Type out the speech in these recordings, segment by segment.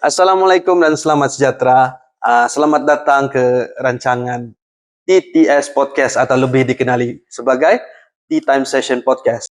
Assalamualaikum dan selamat sejahtera. Selamat datang ke rancangan TTS Podcast atau lebih dikenali sebagai Tea Time Session Podcast.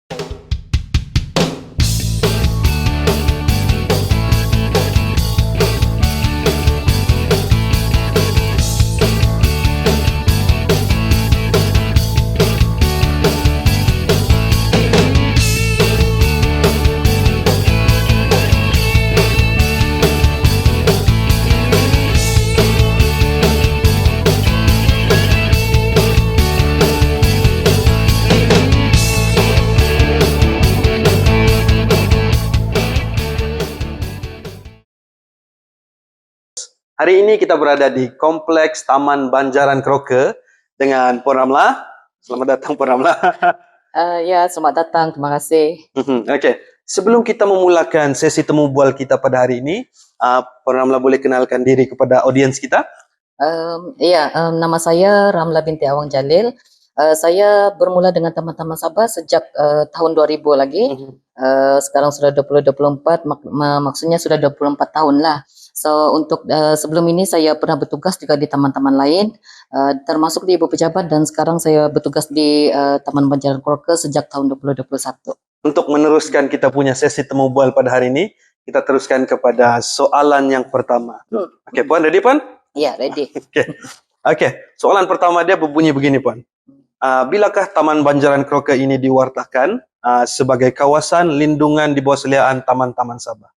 Hari ini kita berada di Kompleks Taman Banjaran Kroke dengan Puan Ramla. Selamat datang Puan Ramla. Ya, selamat datang. Terima kasih. Okey. Sebelum kita memulakan sesi temu bual kita pada hari ini, Puan Ramla boleh kenalkan diri kepada audiens kita? Nama saya Ramla binti Awang Jalil. Saya bermula dengan teman-teman Sabah sejak tahun 2000 lagi. Sekarang sudah 2024, maksudnya sudah 24 tahun lah. So untuk sebelum ini saya pernah bertugas juga di teman-teman lain, termasuk di Ibu Pejabat, dan sekarang saya bertugas di Taman Banjaran Kroke sejak tahun 2021. Untuk meneruskan kita punya sesi temu bual pada hari ini, kita teruskan kepada soalan yang pertama. Okey, Puan, ready Puan? Ya, ready. Okey. Soalan pertama dia berbunyi begini Puan. Bilakah Taman Banjaran Kroke ini diwartakan sebagai kawasan lindungan di bawah seliaan Taman-Taman Sabah?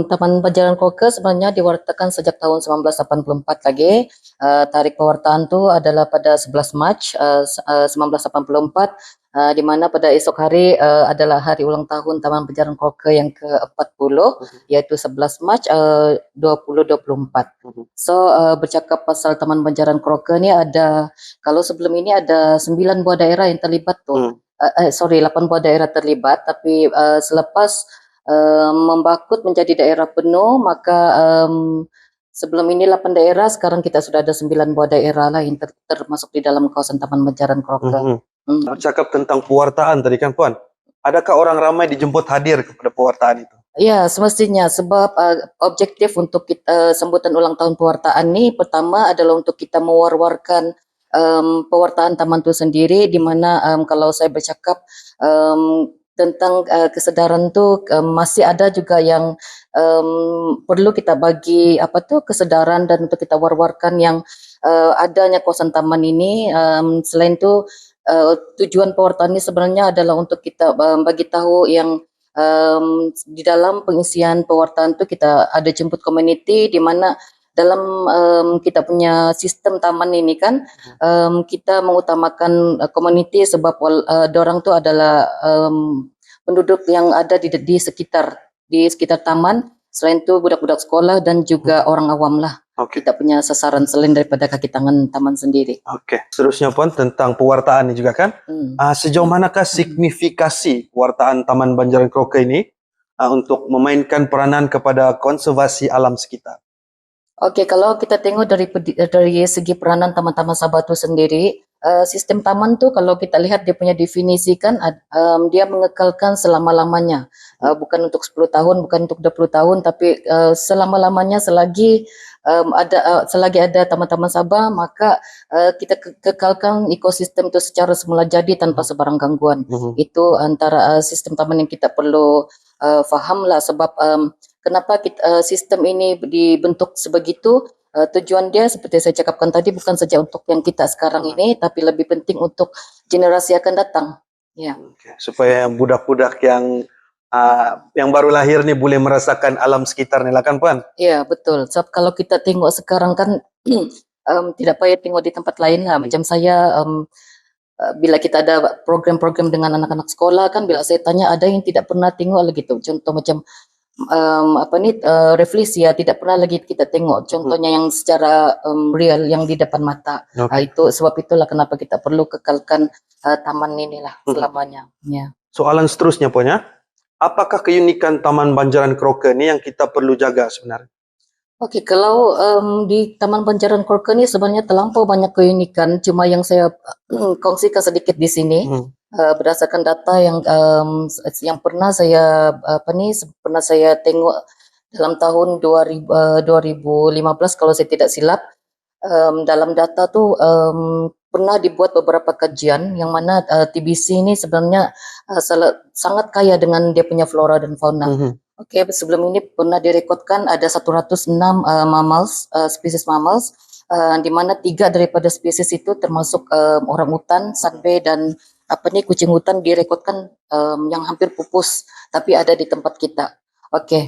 Taman Banjaran Kroke sebenarnya diwartakan sejak tahun 1984 lagi. Tarikh pewartaan tu adalah pada 11 Mac 1984, di mana pada esok hari adalah hari ulang tahun Taman Banjaran Kroke yang ke-40, iaitu 11 Mac 2024. So bercakap pasal Taman Banjaran Kroke ni ada, kalau sebelum ini ada 9 buah daerah yang terlibat tu. 8 buah daerah terlibat, tapi selepas membakut menjadi daerah penuh, maka sebelum ini 8 daerah, sekarang kita sudah ada 9 buah daerah lah yang termasuk di dalam kawasan Taman Banjaran Kroke. Cakap tentang pewartaan tadi kan Puan, adakah orang ramai dijemput hadir kepada pewartaan itu? Ya, semestinya, sebab objektif untuk kita sambutan ulang tahun pewartaan ni pertama adalah untuk kita mewar-warkan pewartaan taman itu sendiri, di mana kalau saya bercakap tentang kesedaran tu, masih ada juga yang perlu kita bagi kesedaran dan untuk kita war-warkan yang adanya kawasan taman ini. Selain tu tujuan pewartaan ini sebenarnya adalah untuk kita bagi tahu yang di dalam pengisian pewartaan tu kita ada jemput komuniti, di mana dalam kita punya sistem taman ini kan, kita mengutamakan komuniti sebab dorang tu adalah penduduk yang ada di sekitar taman. Selain tu budak-budak sekolah dan juga orang awam lah. Kita punya sasaran selain daripada kaki tangan taman sendiri. Okey. Seterusnya Puan, tentang pewartaan ini juga kan. Sejauh manakah signifikasi pewartaan Taman Banjaran Kroke ini untuk memainkan peranan kepada konservasi alam sekitar? Okey, kalau kita tengok dari segi peranan Taman-Taman Sabah tu sendiri, sistem taman tu kalau kita lihat dia punya definisi kan, dia mengekalkan selama-lamanya. Bukan untuk 10 tahun, bukan untuk 20 tahun, tapi selama-lamanya selagi ada Taman-Taman Sabah, maka kita kekalkan ekosistem tu secara semula jadi tanpa sebarang gangguan. Itu antara sistem taman yang kita perlu faham lah, sebab kenapa sistem ini dibentuk sebegitu. Tujuan dia seperti saya cakapkan tadi bukan saja untuk yang kita sekarang ini, tapi lebih penting untuk generasi akan datang. Ya. Supaya budak-budak yang baru lahir ni boleh merasakan alam sekitar ni lah kan Puan? Ya, betul. Sebab kalau kita tengok sekarang kan tidak payah tengok di tempat lain lah. Macam saya bila kita ada program-program dengan anak-anak sekolah kan, bila saya tanya ada yang tidak pernah tengok lagi tu. Contoh macam refleksia tidak pernah lagi kita tengok. Contohnya yang secara real yang di depan mata. Itu sebab itulah kenapa kita perlu kekalkan taman inilah selamanya. Ya. Soalan seterusnya Puan ya. Apakah keunikan Taman Banjaran Kroke ni yang kita perlu jaga sebenarnya? Okey, kalau di Taman Banjaran Kroke ni sebenarnya terlampau banyak keunikan, cuma yang saya kongsikan sedikit di sini. Berdasarkan data yang pernah saya tengok dalam tahun 2015 kalau saya tidak silap, dalam data tuh pernah dibuat beberapa kajian yang mana TBC ini sebenarnya sangat kaya dengan dia punya flora dan fauna. Oke, sebelum ini pernah direkodkan ada 106 mammals, spesies mammals, di mana 3 daripada spesies itu termasuk orangutan, sunbay dan kucing hutan direkodkan yang hampir pupus, tapi ada di tempat kita. Oke,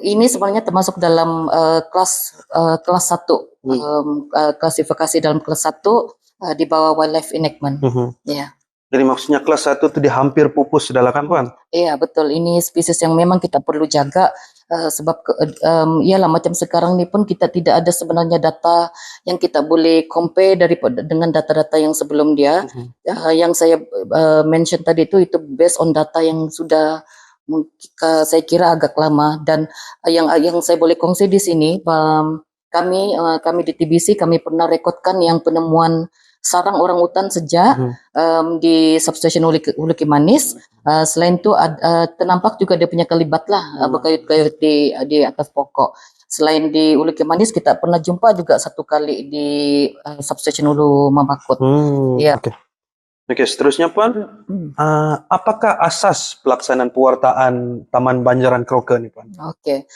ini sebenarnya termasuk dalam kelas 1, klasifikasi dalam kelas 1 di bawah wildlife enactment. Ya. Jadi maksudnya kelas 1 itu dia hampir pupus sudah kan, Puan? Iya, betul. Ini spesies yang memang kita perlu jaga sebab iyalah macam sekarang ini pun kita tidak ada sebenarnya data yang kita boleh compare dengan data-data yang sebelum dia. Yang saya mention tadi itu based on data yang sudah saya kira agak lama, dan yang saya boleh kongsi di sini, kami di TBC kami pernah rekodkan yang penemuan sarang orangutan sejak di substation Hulu Kimanis. Selain itu ternampak juga dia punya kelibat lah, berkayut-kayut di atas pokok. Selain di Hulu Kimanis, kita pernah jumpa juga 1 kali di substation Hulu Mambakot. Ya. Oke, seterusnya Puan, apakah asas pelaksanaan pewartaan Taman Banjaran Kroke nih Puan? Oke,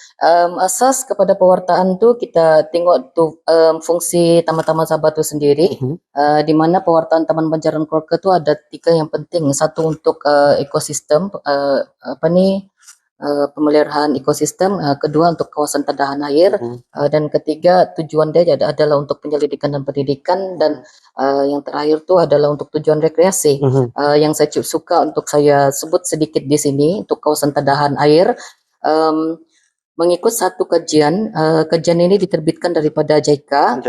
asas kepada pewartaan tuh kita tengok tuh fungsi Taman-Taman Sabah itu sendiri, di mana pewartaan Taman Banjaran Kroke itu ada 3 yang penting. Satu untuk ekosistem, pemeliharaan ekosistem, kedua untuk kawasan tadahan air, dan ketiga tujuan dia adalah untuk penyelidikan dan pendidikan, dan yang terakhir tuh adalah untuk tujuan rekreasi. Yang saya suka untuk saya sebut sedikit di sini untuk kawasan tadahan air, mengikut satu kajian, kajian ini diterbitkan daripada JICA,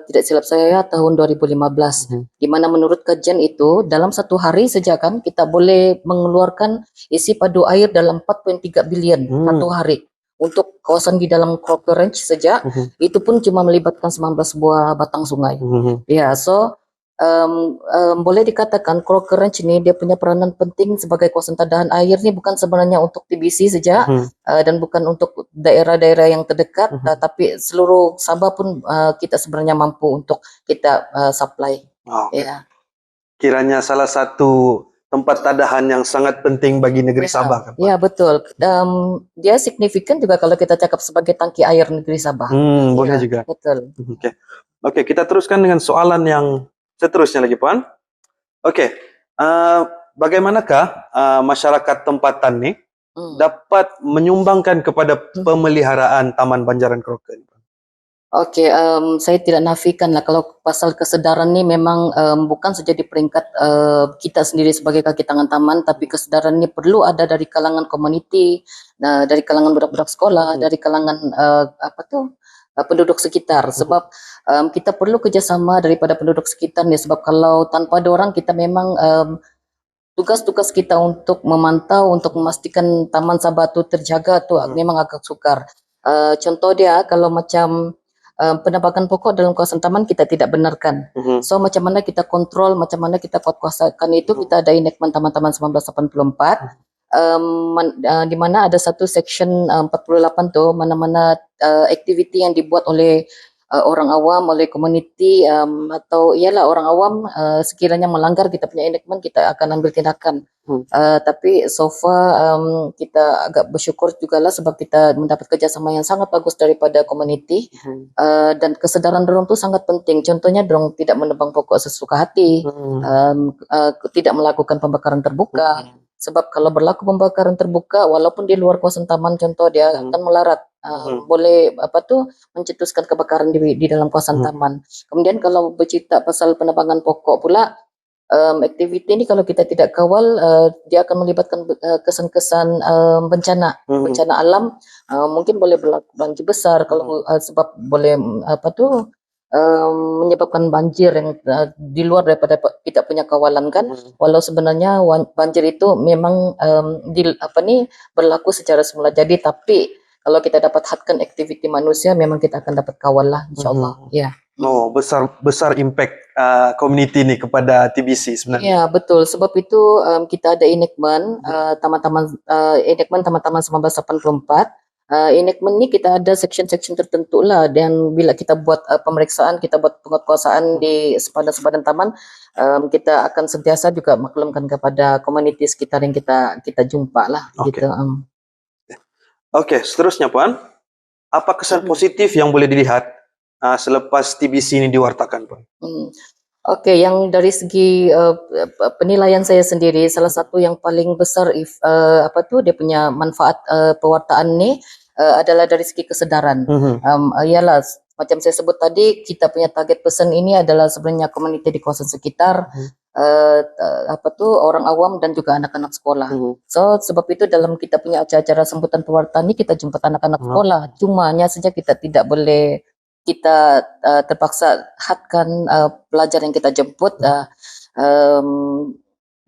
tidak silap saya tahun 2015, di mana menurut kajian itu dalam 1 hari saja kan kita boleh mengeluarkan isi padu air dalam 4.3 bilion 1 hari untuk kawasan di dalam Kroke Range saja. Itu pun cuma melibatkan 19 buah batang sungai. Ya, so boleh dikatakan Kroke Range ini dia punya peranan penting sebagai kawasan tadahan air ini bukan sebenarnya untuk TBC saja, dan bukan untuk daerah-daerah yang terdekat, tapi seluruh Sabah pun kita sebenarnya mampu untuk kita supply. Ya. Kiranya salah satu tempat tadahan yang sangat penting bagi negeri Sabah kan? Ya, betul. Dia signifikan juga kalau kita cakap sebagai tangki air negeri Sabah. Boleh juga. Betul. Oke, kita teruskan dengan soalan yang seterusnya lagi Puan. Oke, bagaimanakah masyarakat tempatan nih dapat menyumbangkan kepada pemeliharaan Taman Banjaran Kroke? Oke, saya tidak nafikan lah kalau pasal kesedaran ini memang bukan saja di peringkat kita sendiri sebagai kaki tangan taman, tapi kesedaran ini perlu ada dari kalangan community, dari kalangan budak-budak sekolah, dari kalangan penduduk sekitar, sebab kita perlu kerjasama daripada penduduk sekitar nih, sebab kalau tanpa ada orang kita memang tugas-tugas kita untuk memantau, untuk memastikan Taman Sabah itu terjaga tuh memang agak sukar. Contoh dia kalau macam penebangan pokok dalam kawasan taman kita tidak benarkan. So macam mana kita kontrol, macam mana kita kuasakan itu, kita ada enactment Taman-Taman 1984. Di mana ada satu section 48 tuh mana-mana aktiviti yang dibuat oleh orang awam, oleh community, atau ialah orang awam sekiranya melanggar kita punya enactment, kita akan ambil tindakan. Tapi so far kita agak bersyukur juga lah sebab kita mendapat kerjasama yang sangat bagus daripada community, dan kesadaran dorong tu sangat penting. Contohnya dorong tidak menebang pokok sesuka hati, tidak melakukan pembakaran terbuka. Sebab kalau berlaku pembakaran terbuka, walaupun di luar kawasan taman, contoh dia akan melarat, boleh mencetuskan kebakaran di dalam kawasan taman. Kemudian kalau bercerita pasal penebangan pokok pula, aktiviti ini kalau kita tidak kawal, dia akan melibatkan kesan-kesan bencana alam, mungkin boleh berlaku banjir besar kalau sebab boleh menyebabkan banjir yang di luar daripada kita punya kawalan kan. Walau sebenarnya banjir itu memang berlaku secara semula jadi, tapi kalau kita dapat hadkan aktiviti manusia memang kita akan dapat kawal lah, insyaallah. Ya. Oh, besar impact community ni kepada TBC sebenarnya. Ya, betul. Sebab itu kita ada enactment enactment teman-teman 1984. Enactment ni kita ada section-section tertentu lah, dan bila kita buat pemeriksaan, kita buat penguatkuasaan di sempadan-sempadan taman, kita akan sentiasa juga maklumkan kepada komuniti sekitar yang kita jumpa lah. Okey. Gitu. Okey, seterusnya Puan, apa kesan positif yang boleh dilihat selepas TBC ini diwartakan Puan? Okey, yang dari segi penilaian saya sendiri, salah satu yang paling besar dia punya manfaat pewartaan ni adalah dari segi kesedaran. Ialah macam saya sebut tadi, kita punya target person ini adalah sebenarnya komuniti di kawasan sekitar, orang awam dan juga anak-anak sekolah. So sebab itu dalam kita punya acara-acara sambutan pewartaan ni kita jumpa anak-anak sekolah. Cumanya saja kita tidak boleh terpaksa hadkan pelajar yang kita jemput,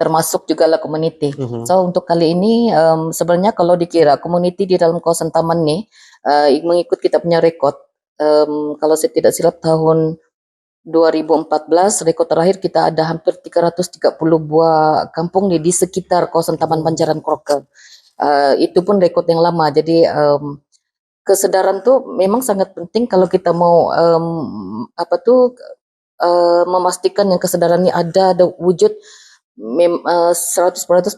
termasuk juga lah komuniti. So untuk kali ini sebenarnya kalau dikira komuniti di dalam kawasan taman ni mengikut kita punya rekod, kalau saya tidak silap tahun 2014 rekod terakhir kita ada hampir 330 buah kampung di sekitar kawasan Taman Banjaran Kroke. Itu pun rekod yang lama. Jadi kesedaran tuh memang sangat penting kalau kita mau memastikan yang kesedaran ini ada wujud 100%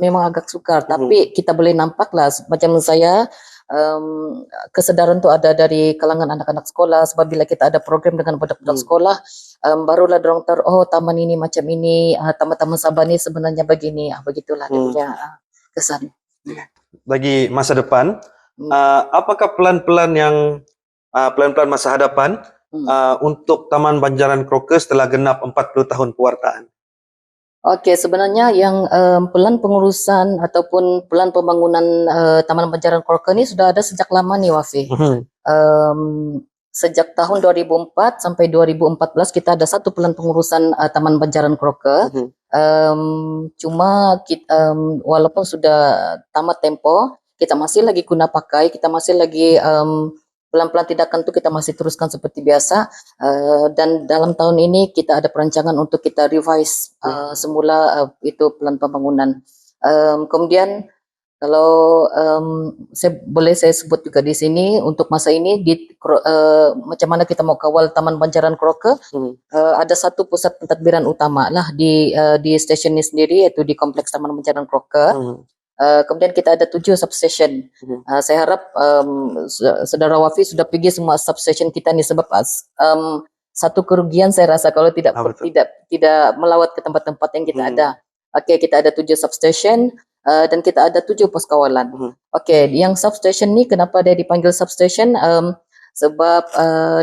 memang agak sukar, tapi kita boleh nampak lah macam saya, kesedaran tu ada dari kalangan anak-anak sekolah, sebab bila kita ada program dengan budak-budak sekolah, barulah dorang taman ini macam ini, taman-taman Sabah ni sebenarnya begini, begitulah dia punya kesan. Bagi masa depan, apakah plan-plan masa hadapan untuk Taman Banjaran Kroke setelah genap 40 tahun pewartaan? Okey, sebenarnya yang plan pengurusan ataupun plan pembangunan Taman Banjaran Kroke ni sudah ada sejak lama nih Wafi. Sejak tahun 2004 sampai 2014 kita ada satu plan pengurusan Taman Banjaran Kroke. Cuma walaupun sudah tamat tempo, kita masih lagi guna pakai, kita masih lagi pelan-pelan tindakan itu kita masih teruskan seperti biasa, dan dalam tahun ini kita ada perancangan untuk kita revise semula itu plan pembangunan. Kemudian kalau saya sebut juga di sini untuk masa ini macam mana kita mau kawal Taman Banjaran Kroke, ada satu pusat pentadbiran utama lah di stesen ini sendiri, yaitu di kompleks Taman Banjaran Kroke. Kemudian kita ada 7 substation. Saya harap saudara Wafi sudah pergi semua substation kita ni, sebab satu kerugian saya rasa kalau tidak melawat ke tempat-tempat yang kita ada. Okey, kita ada 7 substation dan kita ada 7 pos kawalan. Okey, yang substation ni kenapa dia dipanggil substation? Sebab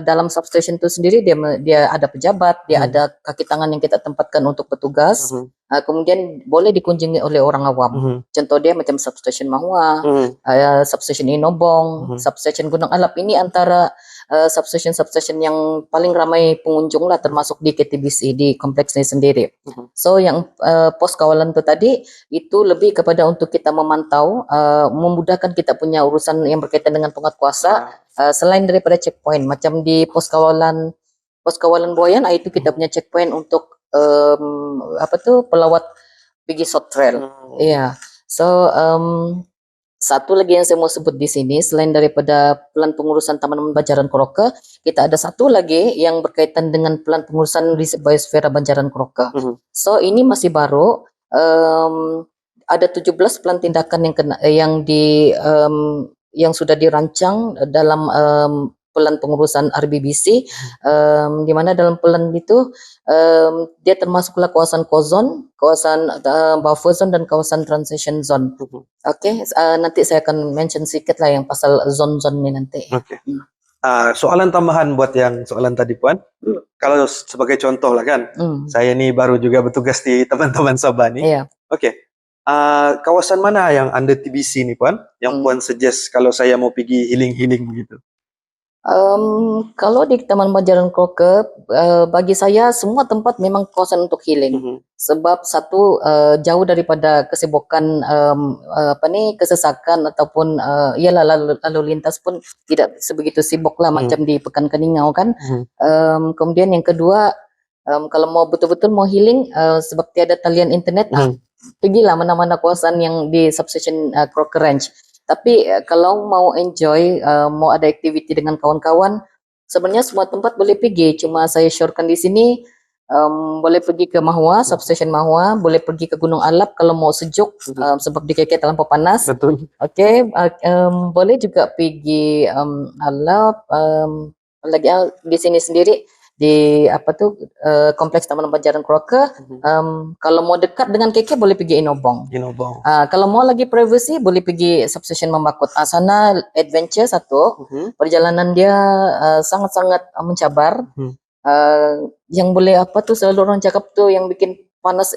dalam substation itu sendiri dia ada pejabat, dia ada kaki tangan yang kita tempatkan untuk petugas. Kemudian boleh dikunjungi oleh orang awam. Contoh dia macam substation Mahua, substation Inobong, substation Gunung Alap. Ini antara substation yang paling ramai pengunjung lah, termasuk di KTBC, di kompleks ini sendiri. So yang pos kawalan itu tadi itu lebih kepada untuk kita memantau, memudahkan kita punya urusan yang berkaitan dengan penguatkuasa, selain daripada checkpoint. Macam di pos kawalan Buayan, itu kita punya checkpoint untuk pelawat pergi short trail. Ya. So satu lagi yang saya mau sebut di sini, selain daripada plan pengurusan Taman Banjaran Kroke, kita ada satu lagi yang berkaitan dengan plan pengurusan Reserve Biosfera Banjaran Kroke. So ini masih baru, ada 17 plan tindakan yang sudah dirancang dalam plan pengurusan RBBC, di mana dalam plan itu dia termasuklah kawasan kozon, kawasan buffer zone dan kawasan transition zone. Okey, nanti saya akan mention sedikit lah yang pasal zone-zone ni nanti. Okey. Soalan tambahan buat yang soalan tadi Puan. Kalau sebagai contoh lah kan, saya ni baru juga bertugas di Taman Sabah ni. Yeah. Okey. Kawasan mana yang under TBC ni Puan? Yang Puan suggest kalau saya mau pergi healing begitu? Kalau di Taman Banjaran Kroke, bagi saya semua tempat memang kawasan untuk healing. Sebab satu jauh daripada kesibukan kesesakan ataupun ialah lalu lintas pun tidak sebegitu sibuk lah macam di Pekan Keningau kan. Kemudian yang kedua, kalau mau betul-betul mau healing sebab tiada talian internet, pergilah mana-mana kawasan yang di substation Crocker Ranch. Tapi kalau mau enjoy, mau ada aktiviti dengan kawan-kawan, sebenarnya semua tempat boleh pergi. Cuma saya syorkan di sini, boleh pergi ke Mahua, substation Mahua, boleh pergi ke Gunung Alap kalau mau sejuk, sebab di KK terlampau panas. Betul. Okey, boleh juga pergi Alap, lagi di sini sendiri di kompleks Taman Banjaran Kroke. Kalau mau dekat dengan KK boleh pergi Inobong. Kalau mau lagi privacy boleh pergi substation Membakut. Sana adventure satu, perjalanan dia sangat-sangat mencabar. Yang boleh selalu orang cakap tu yang bikin panas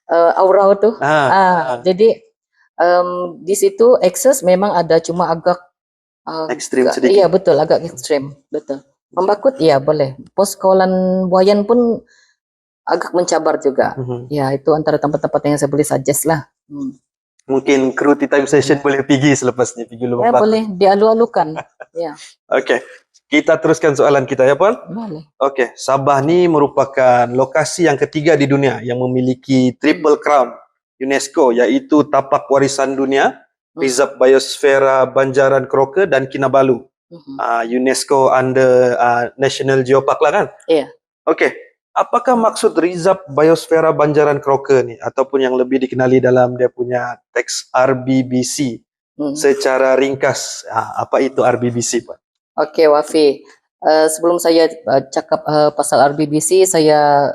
aura tu. Jadi di situ akses memang ada, cuma agak ekstrim sedikit. Iya betul, agak ekstrim, betul. Membakut ya boleh. Pos Kawalan Buayan pun agak mencabar juga. Ya itu antara tempat-tempat yang saya boleh suggest lah. Mungkin kru Tea Time Session boleh pergi selepas ni, pergi Ya boleh, dialu-alukan. Ya. Okey, kita teruskan soalan kita ya Puan. Boleh. Okey, Sabah ni merupakan lokasi yang ketiga di dunia yang memiliki Triple Crown UNESCO, iaitu Tapak Warisan Dunia, Reserve Biosfera Banjaran Kroke dan Kinabalu. UNESCO under National Geopark lah kan? Iya. Okey, apakah maksud Reserve Biosfera Banjaran Kroke ni, ataupun yang lebih dikenali dalam dia punya teks RBBC? Secara ringkas, apa itu RBBC Puan? Okey Wafi, sebelum saya cakap pasal RBBC, saya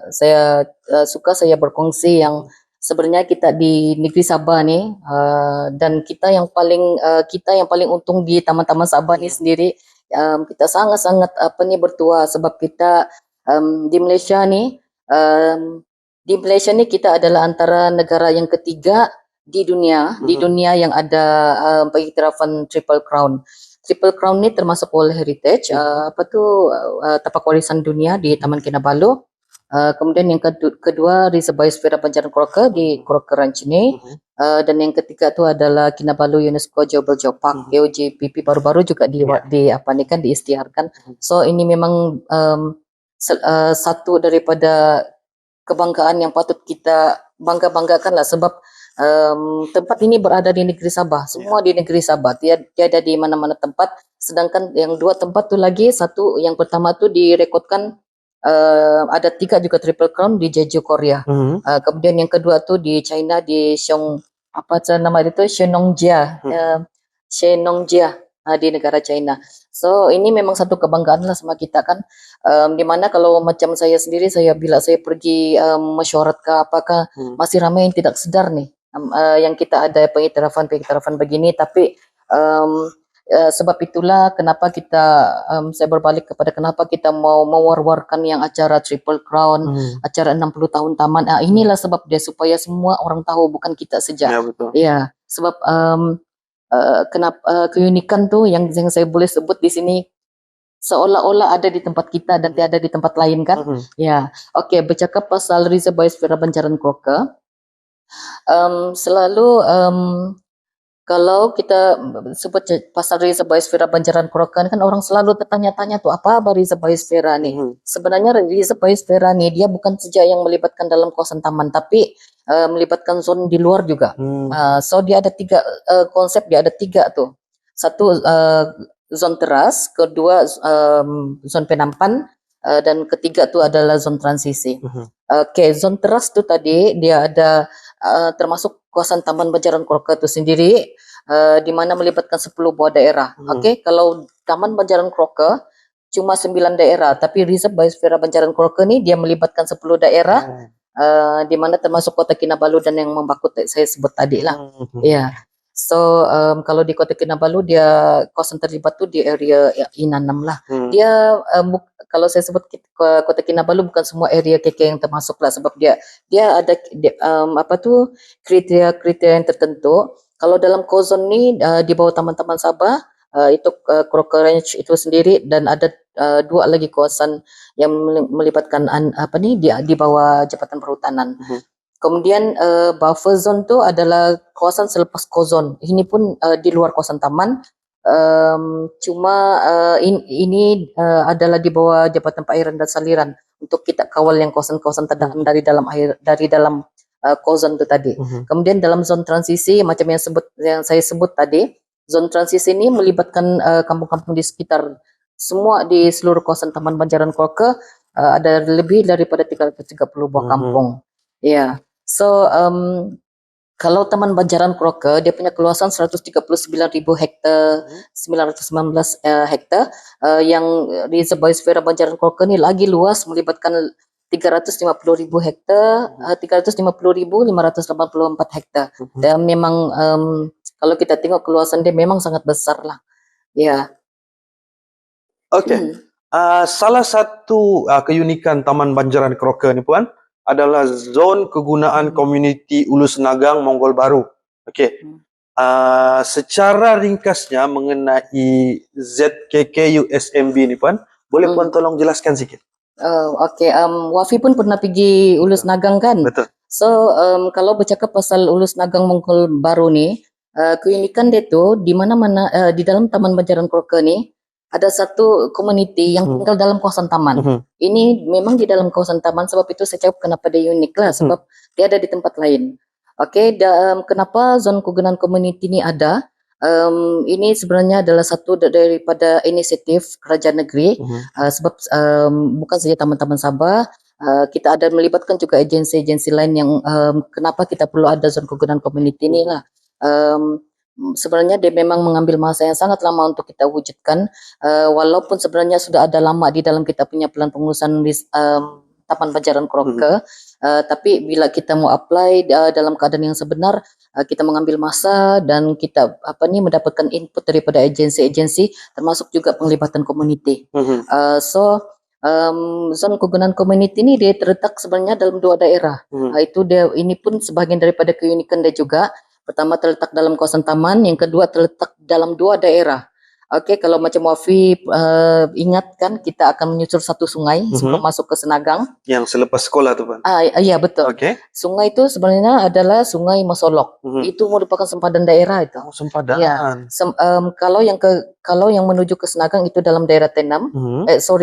suka saya berkongsi yang sebenarnya kita di negeri Sabah ni, dan kita yang paling untung di taman-taman Sabah ni sendiri, kita sangat-sangat bertuah sebab kita di Malaysia ni, kita adalah antara negara yang ketiga di dunia yang ada pengiktirafan Triple Crown. Triple Crown ni termasuk World Heritage, Tapak Warisan Dunia di Taman Kinabalu. Kemudian yang kedua Reserve Biosfera Banjaran Kroke di Kroke Ranch ni, dan yang ketiga tu adalah Kinabalu UNESCO Global Geopark, KOGPP baru-baru juga diisytiharkan. So ini memang satu daripada kebanggaan yang patut kita banggakan lah, sebab tempat ini berada di negeri Sabah, semua di negeri Sabah, tiada di mana-mana tempat. Sedangkan yang dua tempat tu lagi, satu yang pertama tu direkodkan ada 3 juga Triple Crown di Jeju, Korea. Kemudian yang kedua tu di China, di Shenongjia, di negara China. So ini memang satu kebanggaan lah sama kita kan. Di mana kalau macam saya sendiri, bila saya pergi mesyuarat ke apakah, masih ramai yang tidak sedar nih yang kita ada pengiktirafan begini. Tapi sebab itulah kenapa saya berbalik kepada kenapa kita mau mewar-warkan yang acara Triple Crown, acara 60 tahun taman. Inilah sebab dia, supaya semua orang tahu, bukan kita saja. Ya betul. Ya, sebab kenapa keunikan tu yang saya boleh sebut di sini seolah-olah ada di tempat kita dan tiada di tempat lain kan. Ya. Okey, bercakap pasal Reserve Biosfera Banjaran Kroke, selalu kalau kita sebut pasal Reserve Biosfera Banjaran Kroke kan orang selalu bertanya-tanya tu apa Reserve Biosfera ni. Sebenarnya Reserve Biosfera ni dia bukan saja yang melibatkan dalam kawasan taman, tapi melibatkan zon di luar juga. So dia ada 3 konsep, dia ada 3 tu. Satu zon teras, kedua zon penampan, dan ketiga tu adalah zon transisi. Okey, zon teras tu tadi dia ada termasuk kawasan Taman Banjaran Kroke itu sendiri, di mana melibatkan 10 buah daerah. Okey, kalau Taman Banjaran Kroke cuma 9 daerah, tapi Reserve Biosfera Banjaran Kroke ni dia melibatkan 10 daerah, di mana termasuk Kota Kinabalu dan yang Membakut saya sebut tadi lah. Ya. So kalau di Kota Kinabalu dia kawasan terlibat tu di area Inanam lah. Dia kalau saya sebut Kota Kinabalu bukan semua area KK yang termasuk lah, sebab dia ada kriteria-kriteria yang tertentu. Kalau dalam kozon ni di bawah Taman-Taman Sabah itu Crocker Ranch itu sendiri, dan ada 2 lagi kawasan yang melibatkan di bawah Jabatan Perhutanan. Kemudian buffer zone tu adalah kawasan selepas kozon. Ini pun di luar kawasan taman. Cuma ini adalah di bawah Jabatan Perairan dan Saliran untuk kita kawal yang kawasan-kawasan terdalam dari dalam air, dari dalam kozon itu tadi. Kemudian dalam zon transisi macam yang saya sebut tadi, zon transisi ini melibatkan kampung-kampung di sekitar semua di seluruh kawasan Taman Banjaran Crocker, ada lebih daripada 330 buah kampung. Ya. So kalau Taman Banjaran Crocker dia punya keluasan 139.000 hektar, 919 hektar, yang Reserve Biosfera Banjaran Crocker ni lagi luas, melibatkan 350.000 hektar, 350.584 hektar. Dan memang kalau kita tengok keluasan dia memang sangat besar lah. Ya. Okey. Salah satu keunikan Taman Banjaran Crocker ni puan adalah zon kegunaan komuniti Ulu Senagang Monggol Baru. Okey. Secara ringkasnya mengenai ZKK USMB ni puan, boleh puan tolong jelaskan sikit? Okey, Wafi pun pernah pergi Ulu Senagang kan? Betul. So kalau bercakap pasal Ulu Senagang Monggol Baru ni, keunikan dia tu di mana-mana di dalam Taman Banjaran Crocker ni ada satu komuniti yang tinggal dalam kawasan taman. Ini memang di dalam kawasan taman, sebab itu saya cakap kenapa dia unik lah, sebab dia ada di tempat lain. Okey, kenapa zon kegunaan komuniti ni ada? Ini sebenarnya adalah satu daripada inisiatif kerajaan negeri, sebab bukan saja Taman-Taman Sabah, kita ada melibatkan juga agensi-agensi lain yang kenapa kita perlu ada zon kegunaan komuniti ni lah. Sebenarnya dia memang mengambil masa yang sangat lama untuk kita wujudkan, walaupun sebenarnya sudah ada lama di dalam kita punya pelan pengurusan Taman Banjaran Crocker, tapi bila kita mau apply dalam keadaan yang sebenar, kita mengambil masa dan kita mendapatkan input daripada agensi-agensi, termasuk juga penglibatan komuniti. Zon kegunaan komuniti ini dia terletak sebenarnya dalam 2 daerah. Ini pun sebahagian daripada keunikan dia juga. Pertama terletak dalam kawasan taman, yang kedua terletak dalam 2 daerah. Okey, kalau macam Wafi ingat kan, kita akan menyusur satu sungai sebelum masuk ke Senagang. Yang selepas sekolah tu puan? Ya betul. Okey. Sungai itu sebenarnya adalah Sungai Masolok. Itu merupakan sempadan daerah itu. Oh, sempadan. Ya. Kalau yang menuju ke Senagang itu dalam daerah T6,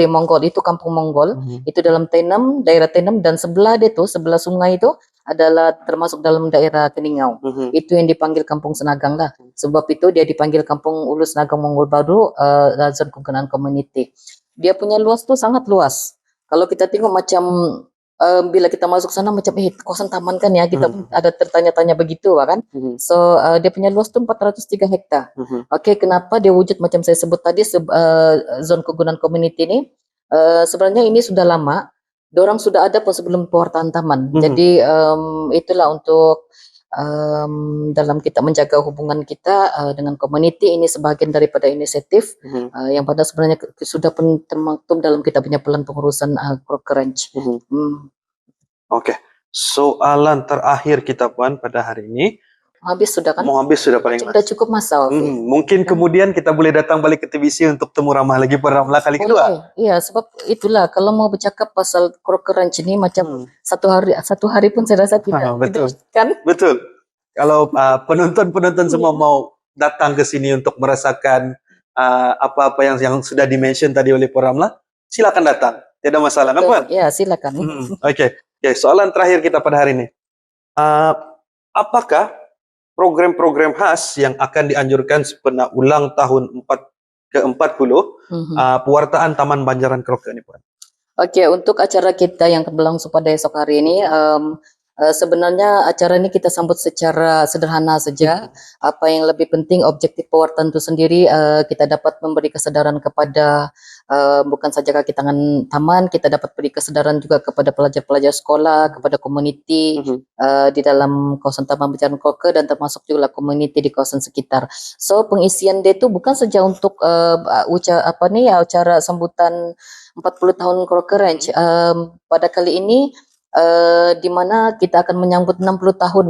Monggol, itu kampung Monggol, itu dalam T6, daerah T6, dan sebelah dia tu, sebelah sungai itu adalah termasuk dalam daerah Keningau. Itu yang dipanggil Kampung Senagang lah. Sebab itu dia dipanggil Kampung Ulu Senagang Monggol Baru, zon kegunaan komuniti. Dia punya luas tu sangat luas. Kalau kita tengok macam bila kita masuk sana macam kawasan taman kan ya, kita ada tertanya-tanya begitu kan. So dia punya luas tu 403 hektar. Okey, kenapa dia wujud macam saya sebut tadi, zon kegunaan komuniti ni sebenarnya ini sudah lama. Diorang sudah ada pun sebelum pewartaan taman. Jadi itulah untuk dalam kita menjaga hubungan kita dengan komuniti, ini sebahagian daripada inisiatif yang pada sebenarnya sudah pun termaktub dalam kita punya pelan pengurusan Crocker Ranch. Okey. Soalan terakhir kita puan pada hari ini. Habis sudah kan? Mau habis sudah paling sudah cukup masa. Mungkin kemudian kita boleh datang balik ke TVC untuk temu Ramlah lagi Puan Ramlah kali kedua. Iya, sebab itulah kalau mau bercakap pasal Crocker Ranch ini macam satu hari pun saya rasa tidak. Betul. Kan? Betul. Kalau penonton-penonton semua mau datang ke sini untuk merasakan apa-apa yang sudah di-mention tadi oleh Puan Ramlah, silakan datang. Tidak masalah, kan Puan? Ya, silakan. Okey. Soalan terakhir kita pada hari ini. Apakah program-program khas yang akan dianjurkan sempena ulang tahun ke-40 pewartaan Taman Banjaran Crocker ni Puan? Okey, untuk acara kita yang berlangsung pada esok hari ini, sebenarnya acara ini kita sambut secara sederhana saja. Apa yang lebih penting, objektif pewartaan itu sendiri, kita dapat memberi kesedaran kepada bukan saja kaki tangan taman, kita dapat beri kesedaran juga kepada pelajar-pelajar sekolah, kepada komuniti di dalam kawasan Taman Banjaran Crocker, dan termasuk juga komuniti di kawasan sekitar. So pengisian dia itu bukan saja untuk acara sambutan 40 tahun Crocker Ranch. Pada kali ini di mana kita akan menyambut 60 tahun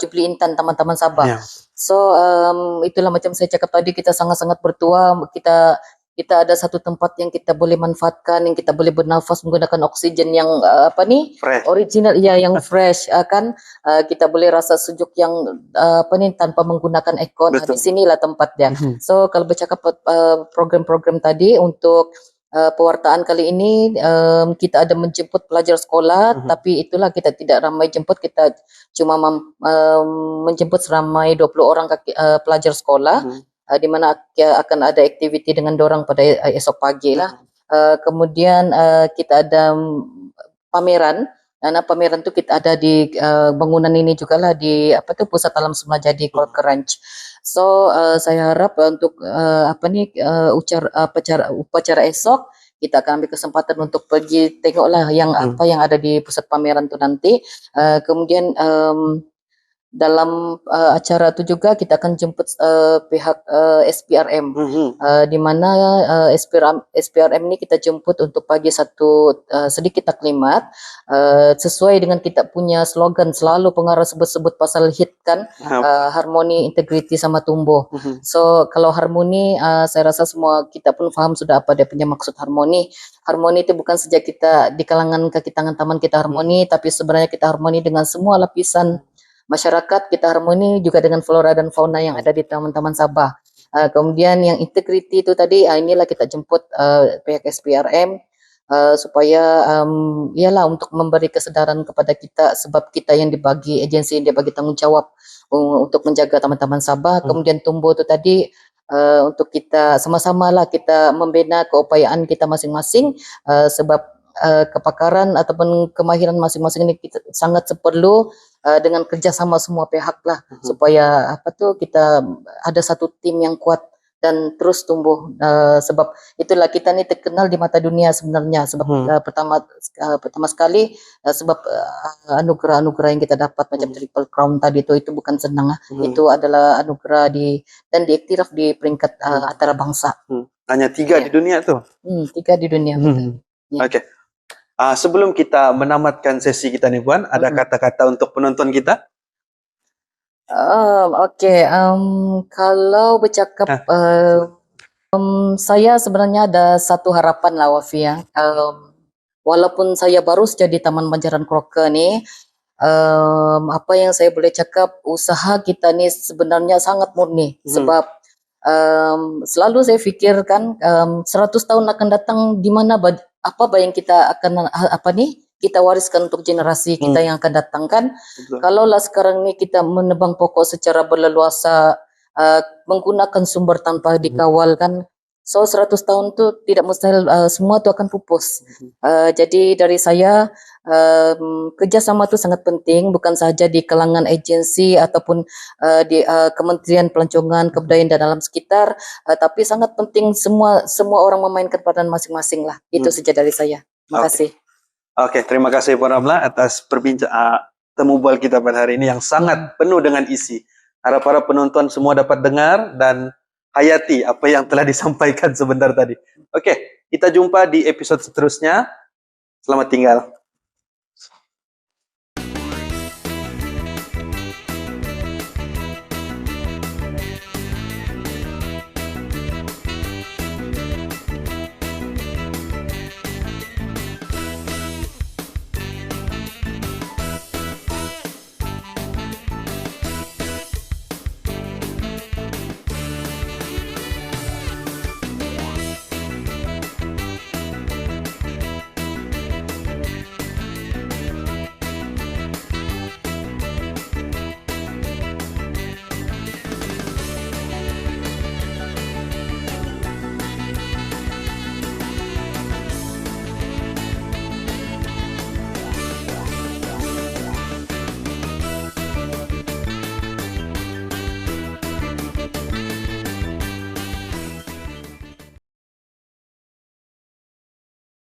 Jubli Intan teman-teman Sabah. Ya. So itulah macam saya cakap tadi, kita sangat-sangat bertua, kita ada satu tempat yang kita boleh manfaatkan, yang kita boleh bernafas menggunakan oksigen yang Fresh. original, ya, yang fresh, kan kita boleh rasa sejuk yang tanpa menggunakan aircon. Betul. Di sinilah tempatnya. So kalau bercakap program-program tadi untuk pewartaan kali ini, kita ada menjemput pelajar sekolah, tapi itulah kita tidak ramai jemput, kita cuma menjemput seramai 20 orang pelajar sekolah, di mana akan ada aktiviti dengan dorang pada esok pagi lah. Kemudian kita ada pameran. Nah, pameran tu kita ada di bangunan ini juga lah, di Pusat Alam Semula Jadi Kolker Ranch. So saya harap untuk upacara esok kita akan ambil kesempatan untuk pergi tengoklah yang apa yang ada di pusat pameran tu nanti. Kemudian dalam acara itu juga kita akan jemput pihak SPRM, di mana SPRM ini kita jemput untuk bagi satu sedikit taklimat sesuai dengan kita punya slogan selalu pengarah sebut-sebut pasal HIT kan, harmoni, integriti sama tumbuh. So kalau harmoni, saya rasa semua kita pun faham sudah apa dia punya maksud harmoni. Harmoni itu bukan saja kita di kalangan kaki tangan taman kita harmoni, tapi sebenarnya kita harmoni dengan semua lapisan masyarakat, kita harmoni juga dengan flora dan fauna yang ada di Taman-Taman Sabah. Kemudian yang integriti itu tadi, inilah kita jemput pihak SPRM supaya ialah untuk memberi kesedaran kepada kita, sebab kita yang dibagi agensi yang dibagi tanggung jawab untuk menjaga Taman-Taman Sabah. Kemudian tumbuh itu tadi, untuk kita sama-sama lah kita membina keupayaan kita masing-masing, sebab kepakaran ataupun kemahiran masing-masing ini kita sangat perlu dengan kerjasama semua pihak lah, supaya kita ada satu tim yang kuat dan terus tumbuh, sebab itulah kita ni terkenal di mata dunia sebenarnya, sebab pertama sekali sebab anugerah-anugerah yang kita dapat macam Triple Crown tadi itu bukan senang lah. Itu adalah anugerah dan diiktiraf di peringkat antarabangsa. Hanya 3 di dunia tu. 3 di dunia. Ya. Okey. Sebelum kita menamatkan sesi kita ni Puan, ada kata-kata untuk penonton kita? Okey, kalau bercakap saya sebenarnya ada satu harapan lah Wafi ya. Walaupun saya baru saja di Taman Banjaran Crocker ni, apa yang saya boleh cakap, usaha kita ni sebenarnya sangat murni, sebab selalu saya fikirkan 100 tahun akan datang di mana apa yang kita akan kita wariskan untuk generasi kita yang akan datang kan. Kalaulah sekarang ni kita menebang pokok secara berleluasa, menggunakan sumber tanpa dikawal kan, so 100 tahun tu tidak mustahil semua tu akan pupus. Jadi dari saya, kerjasama tu sangat penting, bukan sahaja di kalangan agensi ataupun di Kementerian Pelancongan, Kebudayaan dan Alam Sekitar, tapi sangat penting semua orang memainkan peranan masing-masing lah. Itu saja dari saya. Terima kasih. Okey, terima kasih Puan Ramla atas temu bual kita pada hari ini yang sangat penuh dengan isi. Harap para penonton semua dapat dengar dan hayati apa yang telah disampaikan sebentar tadi. Okey, kita jumpa di episod seterusnya. Selamat tinggal.